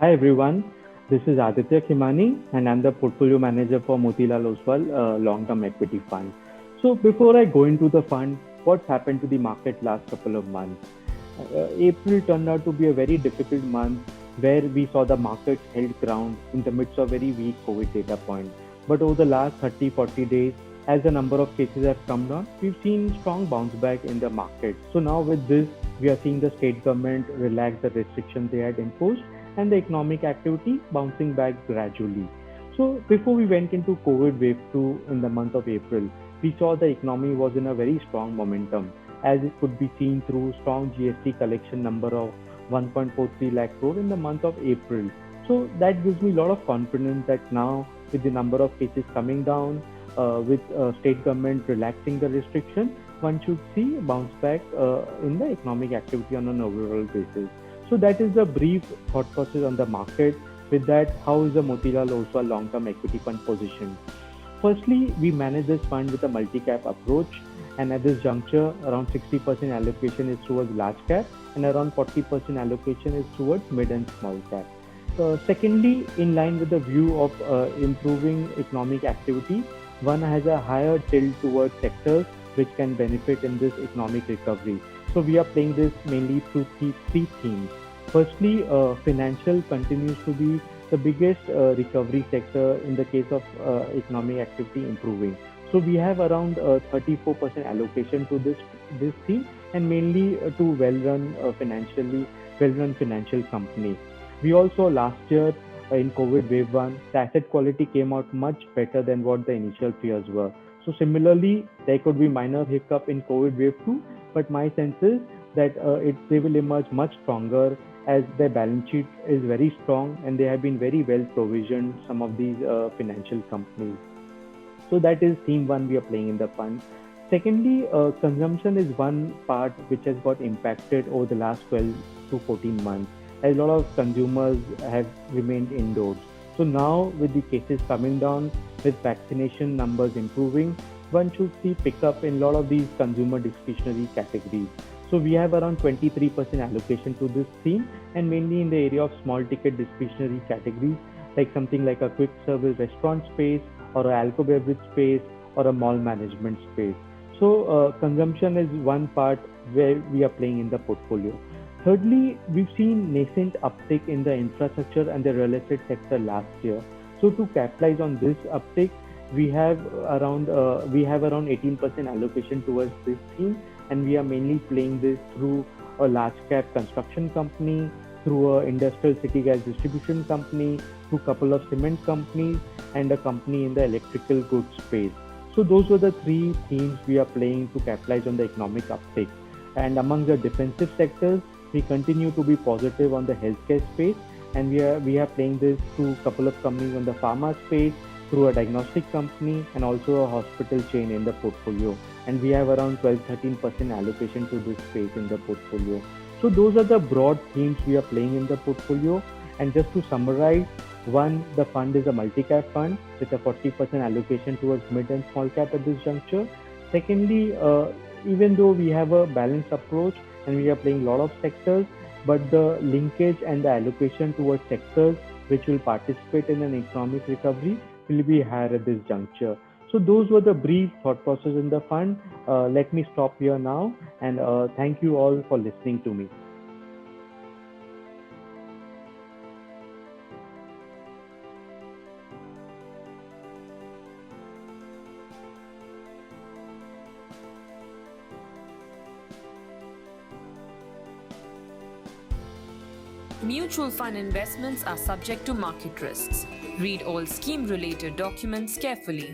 Hi everyone, this is Aditya Khimani and I'm the portfolio manager for Motilal Oswal Long-Term Equity Fund. So before I go into the fund, what's happened to the market last couple of months? April turned out to be a very difficult month where we saw the markets held ground in the midst of very weak COVID data point. But over the last 30-40 days, as the number of cases have come down, we've seen strong bounce back in the market. So now with this, we are seeing the state government relax the restrictions they had imposed and the economic activity bouncing back gradually. So before we went into COVID wave 2 in the month of April, we saw the economy was in a very strong momentum as it could be seen through strong GST collection number of 1.43 lakh crore in the month of April. So that gives me a lot of confidence that now with the number of cases coming down, with state government relaxing the restriction, one should see a bounce back in the economic activity on an overall basis. So that is the brief thought process on the market. With that, how is the Motilal Oswal long-term equity fund positioned? Firstly, we manage this fund with a multi-cap approach, and at this juncture, around 60% allocation is towards large cap, and around 40% allocation is towards mid and small cap. Secondly, in line with the view of improving economic activity, one has a higher tilt towards sectors which can benefit in this economic recovery. So we are playing this mainly through three themes. Firstly, financial continues to be the biggest recovery sector in the case of economic activity improving. So we have around 34% allocation to this theme, and mainly to well-run financial company. We also last year in COVID wave one, the asset quality came out much better than what the initial fears were. So similarly, there could be minor hiccup in COVID wave two, but my sense is that they will emerge much stronger as their balance sheet is very strong and they have been very well provisioned, some of these financial companies. So that is theme one we are playing in the fund. Secondly, consumption is one part which has got impacted over the last 12 to 14 months, as a lot of consumers have remained indoors. So now with the cases coming down, with vaccination numbers improving, one should see pickup in a lot of these consumer discretionary categories. So we have around 23% allocation to this theme, and mainly in the area of small ticket discretionary categories, like something like a quick service restaurant space, or a alcohol beverage space, or a mall management space. So consumption is one part where we are playing in the portfolio. Thirdly, we've seen nascent uptick in the infrastructure and the real estate sector last year. So to capitalize on this uptick, we have around 18% allocation towards this theme, and we are mainly playing this through a large cap construction company, through a industrial city gas distribution company, through a couple of cement companies, and a company in the electrical goods space. So those were the three themes we are playing to capitalize on the economic uptick. And among the defensive sectors, we continue to be positive on the healthcare space, and we are playing this through a couple of companies on the pharma space, through a diagnostic company, and also a hospital chain in the portfolio. And we have around 12-13% allocation to this space in the portfolio. So those are the broad themes we are playing in the portfolio. And just to summarize, one, the fund is a multi-cap fund with a 40% allocation towards mid and small cap at this juncture. Secondly, even though we have a balanced approach and we are playing a lot of sectors, but the linkage and the allocation towards sectors which will participate in an economic recovery will be higher at this juncture. So those were the brief thought process in the fund. Let me stop here now, and thank you all for listening to me. Mutual fund investments are subject to market risks. Read all scheme related documents carefully.